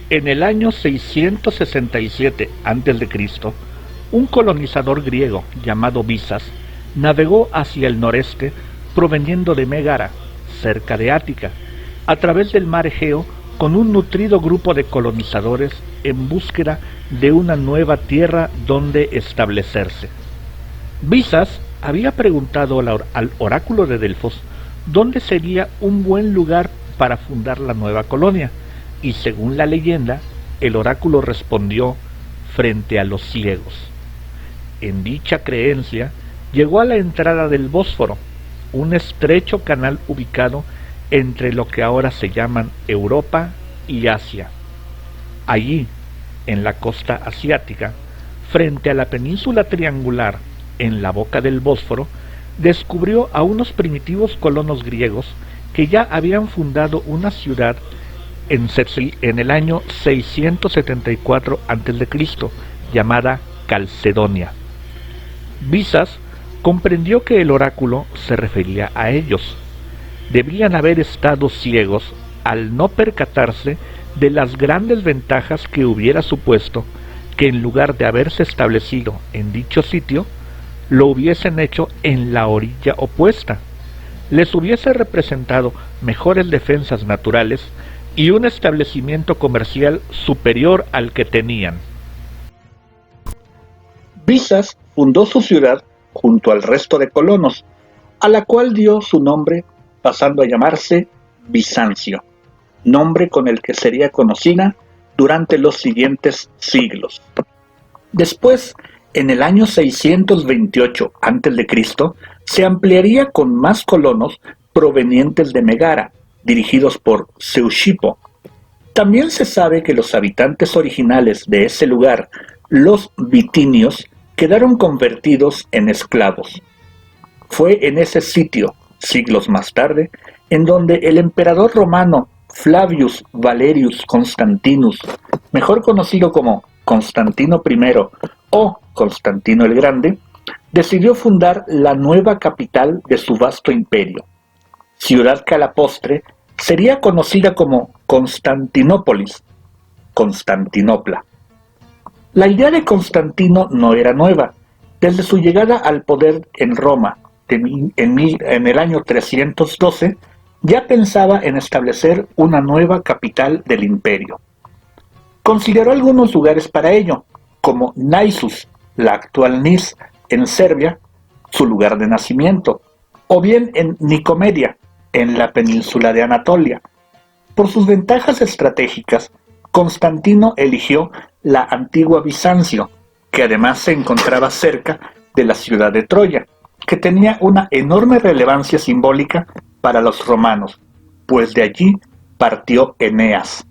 En el año 667 a.C., un colonizador griego llamado Visas navegó hacia el noreste proveniendo de Megara, cerca de Ática, a través del mar Egeo con un nutrido grupo de colonizadores en búsqueda de una nueva tierra donde establecerse. Visas había preguntado al oráculo de Delfos dónde sería un buen lugar para fundar la nueva colonia, y según la leyenda, el oráculo respondió: frente a los ciegos. En dicha creencia, llegó a la entrada del Bósforo, un estrecho canal ubicado entre lo que ahora se llaman Europa y Asia. Allí, en la costa asiática, frente a la península triangular, en la boca del Bósforo, descubrió a unos primitivos colonos griegos que ya habían fundado una ciudad en el año 674 a.C., llamada Calcedonia. Visas comprendió que el oráculo se refería a ellos. Debían haber estado ciegos al no percatarse de las grandes ventajas que hubiera supuesto que en lugar de haberse establecido en dicho sitio, lo hubiesen hecho en la orilla opuesta. Les hubiese representado mejores defensas naturales y un establecimiento comercial superior al que tenían. Visas fundó su ciudad junto al resto de colonos, a la cual dio su nombre, pasando a llamarse Bizancio, nombre con el que sería conocida durante los siguientes siglos. Después, en el año 628 a.C., se ampliaría con más colonos provenientes de Megara, dirigidos por Zeuxipo. También se sabe que los habitantes originales de ese lugar, los bitinios, quedaron convertidos en esclavos. Fue en ese sitio, siglos más tarde, en donde el emperador romano Flavius Valerius Constantinus, mejor conocido como Constantino I o Constantino el Grande, decidió fundar la nueva capital de su vasto imperio, ciudad que a la postre sería conocida como Constantinópolis, Constantinopla. La idea de Constantino no era nueva. Desde su llegada al poder en Roma en el año 312, ya pensaba en establecer una nueva capital del imperio. Consideró algunos lugares para ello, como Naissus, la actual Nis, en Serbia, su lugar de nacimiento, o bien en Nicomedia, en la península de Anatolia. Por sus ventajas estratégicas, Constantino eligió la antigua Bizancio, que además se encontraba cerca de la ciudad de Troya, que tenía una enorme relevancia simbólica para los romanos, pues de allí partió Eneas.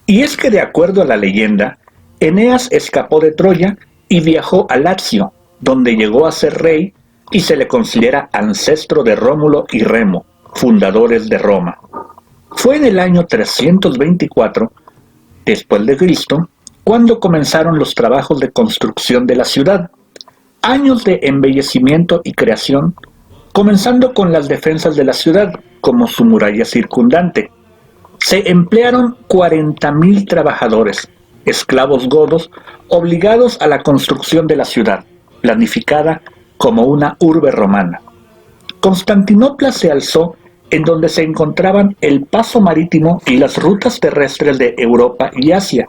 Y es que, de acuerdo a la leyenda, Eneas escapó de Troya y viajó a Lacio, donde llegó a ser rey y se le considera ancestro de Rómulo y Remo, fundadores de Roma. Fue en el año 324, después de Cristo, cuando comenzaron los trabajos de construcción de la ciudad. Años de embellecimiento y creación, comenzando con las defensas de la ciudad, como su muralla circundante. Se emplearon 40.000 trabajadores, esclavos godos, obligados a la construcción de la ciudad, planificada como una urbe romana. Constantinopla se alzó en donde se encontraban el paso marítimo y las rutas terrestres de Europa y Asia.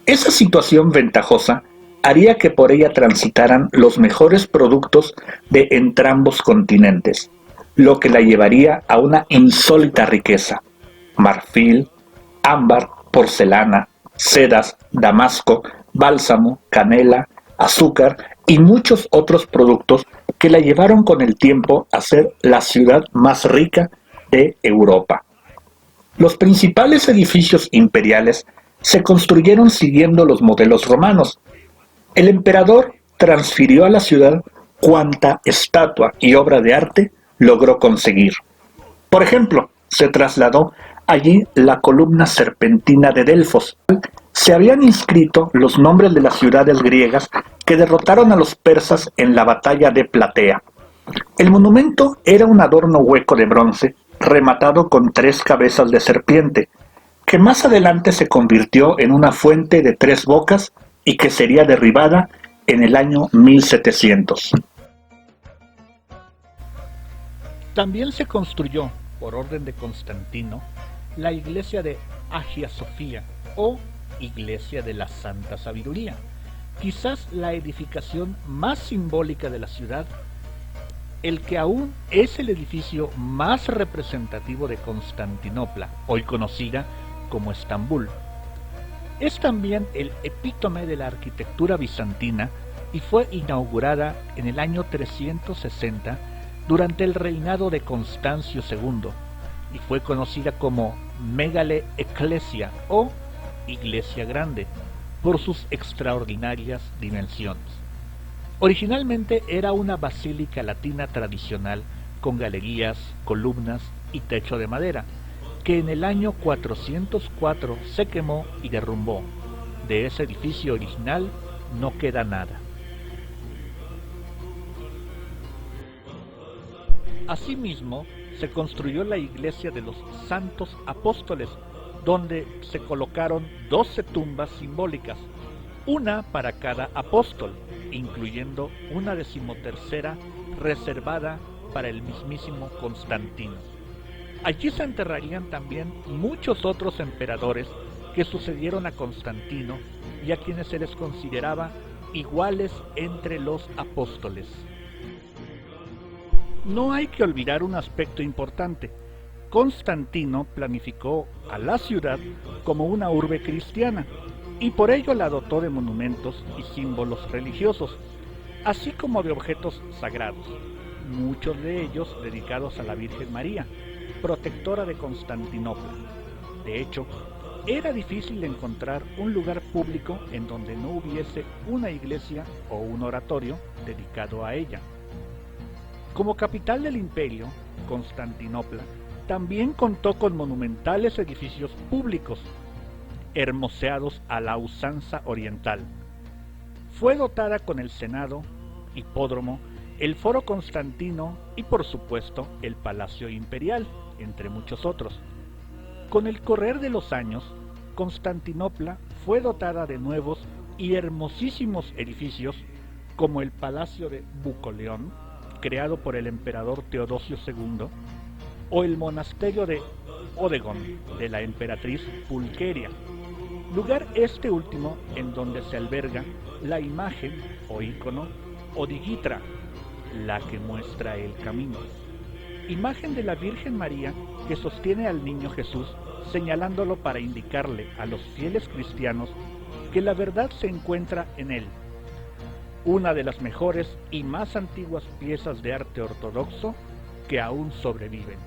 Esa situación ventajosa haría que por ella transitaran los mejores productos de entrambos continentes, lo que la llevaría a una insólita riqueza: marfil, ámbar, porcelana, sedas, damasco, bálsamo, canela, azúcar y muchos otros productos que la llevaron con el tiempo a ser la ciudad más rica de Europa. Los principales edificios imperiales se construyeron siguiendo los modelos romanos. El emperador transfirió a la ciudad cuanta estatua y obra de arte logró conseguir. Por ejemplo, se trasladó allí la columna serpentina de Delfos. Se habían inscrito los nombres de las ciudades griegas que derrotaron a los persas en la batalla de Platea. El monumento era un adorno hueco de bronce rematado con 3 cabezas de serpiente, que más adelante se convirtió en una fuente de 3 bocas y que sería derribada en el año 1700. También se construyó, por orden de Constantino, la iglesia de Hagia Sofía o Iglesia de la Santa Sabiduría, quizás la edificación más simbólica de la ciudad, el que aún es el edificio más representativo de Constantinopla, hoy conocida como Estambul. Es también el epítome de la arquitectura bizantina y fue inaugurada en el año 360 durante el reinado de Constancio II y fue conocida como Megale Ecclesia o Iglesia Grande por sus extraordinarias dimensiones. Originalmente era una basílica latina tradicional con galerías, columnas y techo de madera, que en el año 404 se quemó y derrumbó. De ese edificio original no queda nada. Asimismo, se construyó la iglesia de los Santos Apóstoles, donde se colocaron 12 tumbas simbólicas, una para cada apóstol, incluyendo una 13ª reservada para el mismísimo Constantino. Allí se enterrarían también muchos otros emperadores que sucedieron a Constantino y a quienes se les consideraba iguales entre los apóstoles. No hay que olvidar un aspecto importante. Constantino planificó a la ciudad como una urbe cristiana y por ello la dotó de monumentos y símbolos religiosos, así como de objetos sagrados, muchos de ellos dedicados a la Virgen María, protectora de Constantinopla. De hecho, era difícil encontrar un lugar público en donde no hubiese una iglesia o un oratorio dedicado a ella. Como capital del imperio, Constantinopla también contó con monumentales edificios públicos, hermoseados a la usanza oriental. Fue dotada con el Senado, hipódromo, el Foro Constantino y por supuesto el Palacio Imperial, entre muchos otros. Con el correr de los años, Constantinopla fue dotada de nuevos y hermosísimos edificios como el Palacio de Bucoleón, creado por el emperador Teodosio II, o el monasterio de Odegon de la emperatriz Pulqueria, lugar este último en donde se alberga la imagen o ícono Odigitra, la que muestra el camino, imagen de la Virgen María que sostiene al niño Jesús, señalándolo para indicarle a los fieles cristianos que la verdad se encuentra en él. Una de las mejores y más antiguas piezas de arte ortodoxo que aún sobreviven.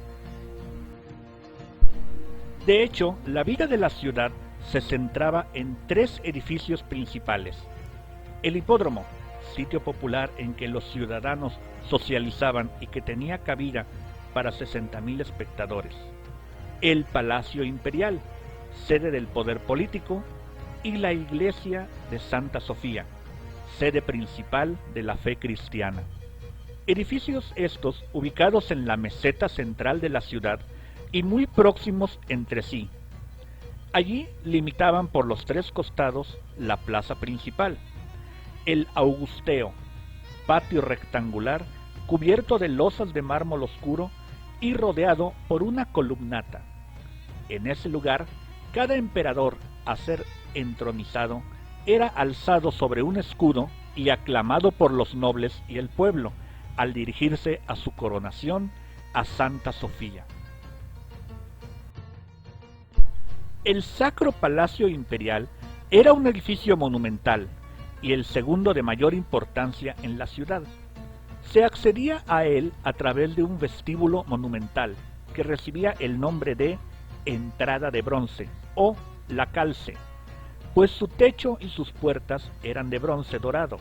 De hecho, la vida de la ciudad se centraba en 3 edificios principales: el hipódromo, sitio popular en que los ciudadanos socializaban y que tenía cabida para 60.000 espectadores; el Palacio Imperial, sede del poder político; y la iglesia de Santa Sofía, sede principal de la fe cristiana. Edificios estos ubicados en la meseta central de la ciudad y muy próximos entre sí. Allí limitaban por los 3 costados la plaza principal, el Augusteo, patio rectangular cubierto de losas de mármol oscuro y rodeado por una columnata. En ese lugar, cada emperador a ser entronizado era alzado sobre un escudo y aclamado por los nobles y el pueblo al dirigirse a su coronación a Santa Sofía. El Sacro Palacio Imperial era un edificio monumental y el segundo de mayor importancia en la ciudad. Se accedía a él a través de un vestíbulo monumental que recibía el nombre de entrada de bronce o la calce, pues su techo y sus puertas eran de bronce dorado.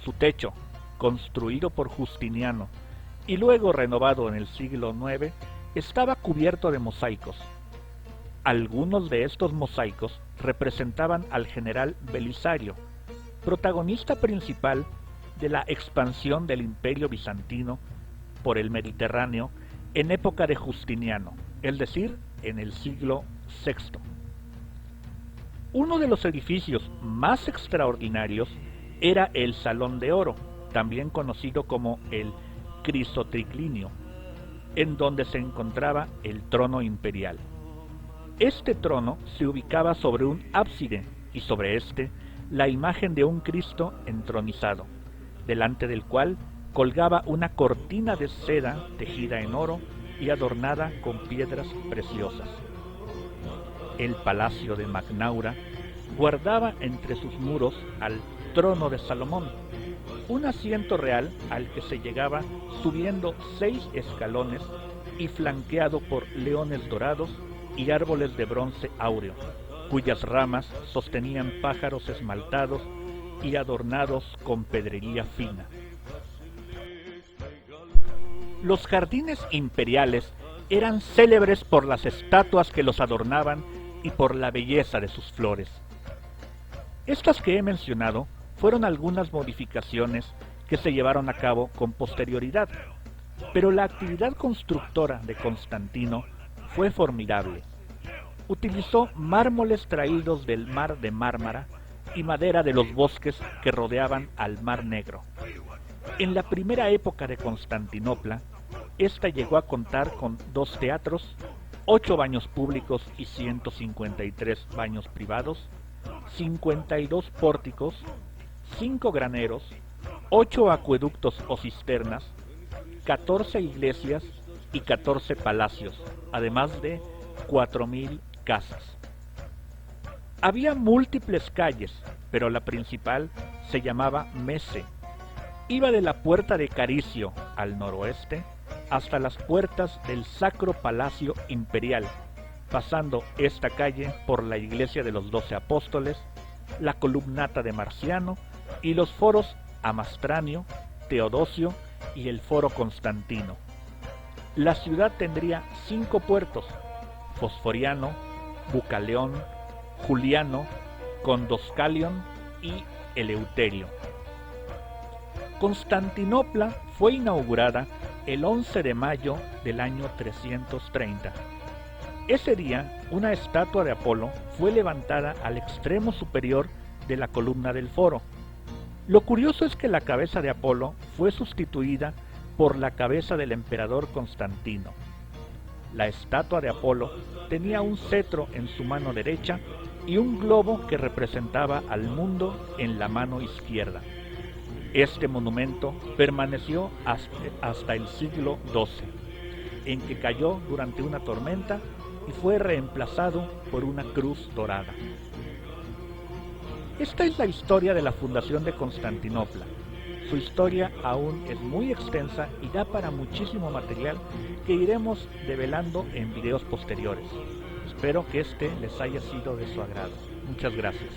Su techo, construido por Justiniano y luego renovado en el siglo IX, estaba cubierto de mosaicos. Algunos de estos mosaicos representaban al general Belisario, protagonista principal de la expansión del Imperio Bizantino por el Mediterráneo en época de Justiniano, es decir, en el siglo VI. Uno de los edificios más extraordinarios era el Salón de Oro, también conocido como el Crisotriclinio, en donde se encontraba el trono imperial. Este trono se ubicaba sobre un ábside y sobre este la imagen de un Cristo entronizado, delante del cual colgaba una cortina de seda tejida en oro y adornada con piedras preciosas. El palacio de Magnaura guardaba entre sus muros al trono de Salomón, un asiento real al que se llegaba subiendo 6 escalones y flanqueado por leones dorados y árboles de bronce áureo, cuyas ramas sostenían pájaros esmaltados y adornados con pedrería fina. Los jardines imperiales eran célebres por las estatuas que los adornaban y por la belleza de sus flores. Estas que he mencionado fueron algunas modificaciones que se llevaron a cabo con posterioridad, pero la actividad constructora de Constantino fue formidable. Utilizó mármoles traídos del mar de Mármara y madera de los bosques que rodeaban al Mar Negro. En la primera época de Constantinopla, esta llegó a contar con 2 teatros, 8 baños públicos y 153 baños privados, 52 pórticos, 5 graneros, 8 acueductos o cisternas, 14 iglesias y 14 palacios, además de 4.000 casas. Había múltiples calles, pero la principal se llamaba Mese. Iba de la puerta de Caricio al noroeste hasta las puertas del Sacro Palacio Imperial, pasando esta calle por la iglesia de los 12 apóstoles, la columnata de Marciano y los foros Amastranio, Teodosio y el foro Constantino. La ciudad tendría 5 puertos: Fosforiano, Bucaleón, Juliano, Condoscalion y Eleuterio. Constantinopla fue inaugurada el 11 de mayo del año 330. Ese día, una estatua de Apolo fue levantada al extremo superior de la columna del foro. Lo curioso es que la cabeza de Apolo fue sustituida por la cabeza del emperador Constantino. La estatua de Apolo tenía un cetro en su mano derecha y un globo que representaba al mundo en la mano izquierda. Este monumento permaneció hasta el siglo XII, en que cayó durante una tormenta y fue reemplazado por una cruz dorada. Esta es la historia de la fundación de Constantinopla. Su historia aún es muy extensa y da para muchísimo material que iremos develando en videos posteriores. Espero que este les haya sido de su agrado. Muchas gracias.